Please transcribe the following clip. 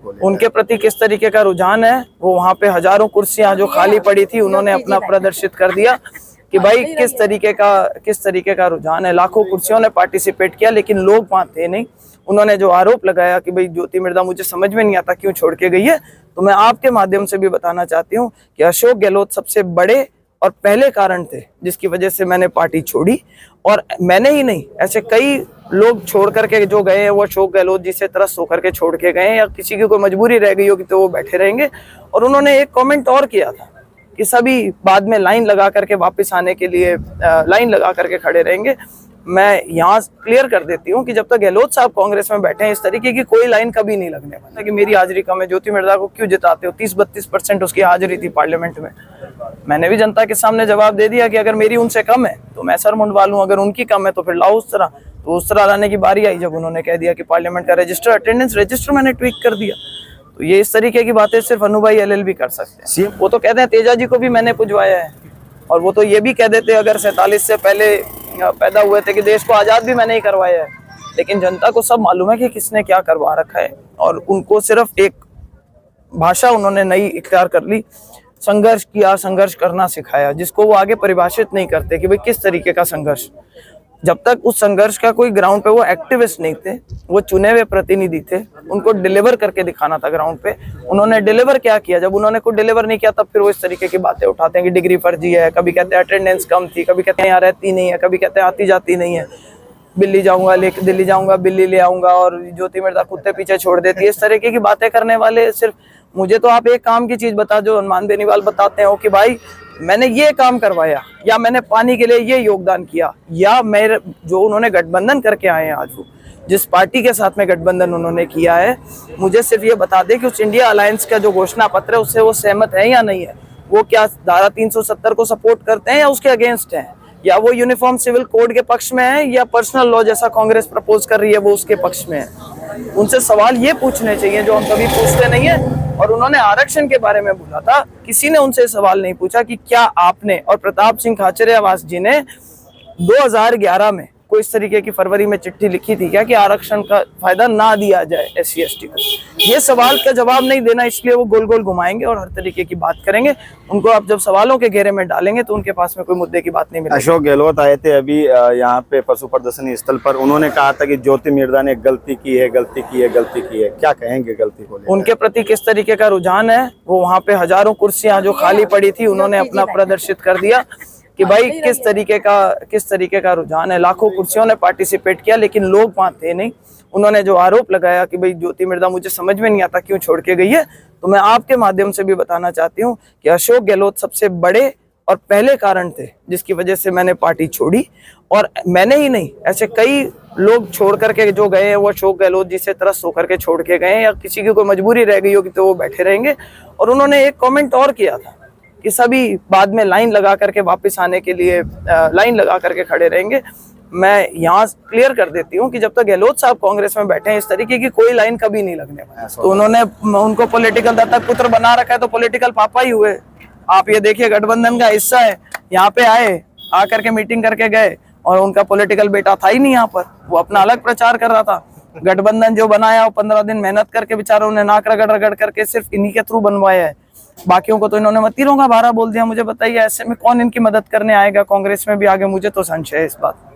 को लेकर? उनके प्रति किस तरीके का रुझान है, वो वहाँ पे हजारों कुर्सियां जो खाली पड़ी थी उन्होंने अपना प्रदर्शित कर दिया कि भाई किस तरीके का रुझान है। लाखों कुर्सियों ने पार्टिसिपेट किया लेकिन लोग वहाँ थे नहीं। उन्होंने जो आरोप लगाया कि भाई ज्योति मिर्धा मुझे समझ में नहीं आता क्यों छोड़ के गई है, तो मैं आपके माध्यम से भी बताना चाहती हूँ कि अशोक गहलोत सबसे बड़े और पहले कारण थे जिसकी वजह से मैंने पार्टी छोड़ी। और मैंने ही नहीं, ऐसे कई लोग छोड़ करके जो गए हैं वो अशोक गहलोत जी से त्रस्त होकर के छोड़ के गए, या किसी की कोई मजबूरी रह गई होगी तो वो बैठे रहेंगे। और उन्होंने एक कमेंट और किया था कि सभी बाद में लाइन लगा करके वापस आने के लिए लाइन लगा करके खड़े रहेंगे। मैं यहाँ क्लियर कर देती हूँ कि जब तक गहलोत साहब कांग्रेस में बैठे हैं इस तरीके की कोई लाइन कभी नहीं लगने वाला कि मेरी हाजिरी कम है, ज्योति मिर्धा को क्यों जिताते हो। 30-32% उसकी हाजिरी थी पार्लियामेंट में। मैंने भी जनता के सामने जवाब दे दिया कि अगर मेरी उनसे कम है तो मैं सर मुंडवा लूं, अगर उनकी कम है तो फिर लाओ उस तरह। तो उस तरह लाने की बारी आई जब उन्होंने कह दिया कि पार्लियामेंट का रजिस्टर, अटेंडेंस रजिस्टर मैंने ट्वीक कर दिया। तो ये इस तरीके की बातें सिर्फ अनुभवी LLB कर सकते हैं। वो तो कहते हैं तेजा जी को भी मैंने पुजवाया है, और वो तो ये भी कह देते अगर 47 से पहले पैदा हुए थे कि देश को आजाद भी मैंने ही करवाया है। लेकिन जनता को सब मालूम है कि किसने क्या करवा रखा है, और उनको सिर्फ एक भाषा उन्होंने नई इख्तियार कर ली, संघर्ष किया, संघर्ष करना सिखाया, जिसको वो आगे परिभाषित नहीं करते कि भाई किस तरीके का संघर्ष। जब तक उस संघर्ष का कोई ग्राउंड पे वो एक्टिविस्ट नहीं थे, वो चुने हुए प्रतिनिधि थे, उनको डिलीवर करके दिखाना था ग्राउंड पे। उन्होंने डिलीवर क्या किया? जब उन्होंने कुछ डिलीवर नहीं किया तब फिर वो इस तरीके की बातें उठाते हैं कि डिग्री फर्जी है, कभी कहते हैं अटेंडेंस कम थी, कभी कहते हैं यहाँ रहती नहीं है, कभी कहते हैं आती जाती नहीं है, दिल्ली जाऊंगा बिल्ली ले आऊंगा, और ज्योति मिर्धा कुत्ते पीछे छोड़ देती है। इस तरीके की बातें करने वाले सिर्फ, मुझे तो आप एक काम की चीज बता जो हनुमान बेनीवाल बताते हो कि भाई मैंने ये काम करवाया, या मैंने पानी के लिए ये योगदान किया, या मेरे जो उन्होंने गठबंधन करके आए हैं आज वो जिस पार्टी के साथ में गठबंधन उन्होंने किया है, मुझे सिर्फ ये बता दे कि उस इंडिया अलायंस का जो घोषणा पत्र है उससे वो सहमत है या नहीं है। वो क्या धारा 370 को सपोर्ट करते हैं या उसके अगेंस्ट हैं, या वो यूनिफॉर्म सिविल कोड के पक्ष में है, या पर्सनल लॉ जैसा कांग्रेस प्रपोज कर रही है वो उसके पक्ष में है। उनसे सवाल ये पूछने चाहिए जो हम कभी पूछते नहीं है। और उन्होंने आरक्षण के बारे में बोला था, किसी ने उनसे सवाल नहीं पूछा कि क्या आपने और प्रताप सिंह खाचरियावास जी ने 2011 में कोई इस तरीके की फरवरी में चिट्ठी लिखी थी क्या कि आरक्षण का फायदा ना दिया जाए SC/ST को। ये सवाल का जवाब नहीं देना, इसलिए वो गोल गोल घुमाएंगे और हर तरीके की बात करेंगे। उनको आप जब सवालों के घेरे में डालेंगे तो उनके पास में कोई मुद्दे की बात नहीं मिलेगी। अशोक गहलोत आए थे अभी यहाँ पे पशु प्रदर्शनी स्थल पर, उन्होंने कहा था कि ज्योति मिर्धा ने गलती की है। क्या कहेंगे गलती को लेकर? उनके प्रति किस तरीके का रुझान है, वो वहाँ पे हजारों कुर्सियां जो खाली पड़ी थी उन्होंने अपना प्रदर्शित कर दिया कि भाई किस तरीके का रुझान है। लाखों कुर्सियों ने पार्टिसिपेट किया लेकिन लोग वहाँ थे नहीं। उन्होंने जो आरोप लगाया कि भाई ज्योति मिर्धा मुझे समझ में नहीं आता क्यों छोड़ के गई है, तो मैं आपके माध्यम से भी बताना चाहती हूँ कि अशोक गहलोत सबसे बड़े और पहले कारण थे जिसकी वजह से मैंने पार्टी छोड़ी। और मैंने ही नहीं, ऐसे कई लोग छोड़ करके जो गए हैं वो अशोक गहलोत जी से त्रस्त होकर के छोड़ के गए, या किसी की कोई मजबूरी रह गई होगी तो वो बैठे रहेंगे। और उन्होंने एक कमेंट और किया था कि सभी बाद में लाइन लगा करके वापस आने के लिए लाइन लगा करके खड़े रहेंगे। मैं यहाँ क्लियर कर देती हूँ कि जब तक गहलोत साहब कांग्रेस में बैठे हैं इस तरीके की कोई लाइन कभी नहीं लगने वाली। तो उन्होंने उनको पॉलिटिकल दत्तक पुत्र बना रखा है तो पॉलिटिकल पापा ही हुए। आप ये देखिए, गठबंधन का हिस्सा है, यहाँ पे आए, आकर के मीटिंग करके गए, और उनका पॉलिटिकल बेटा था ही नहीं यहाँ पर, वो अपना अलग प्रचार कर रहा था। गठबंधन जो बनाया वो 15 दिन मेहनत करके बेचारों ने नाक रगड़ करके सिर्फ इन्हीं के थ्रू बनवाया है। बाकियों को तो इन्होंने मतीरों का भारा बोल दिया। मुझे बताइए ऐसे में कौन इनकी मदद करने आएगा? कांग्रेस में भी आगे, मुझे तो संशय है इस बात।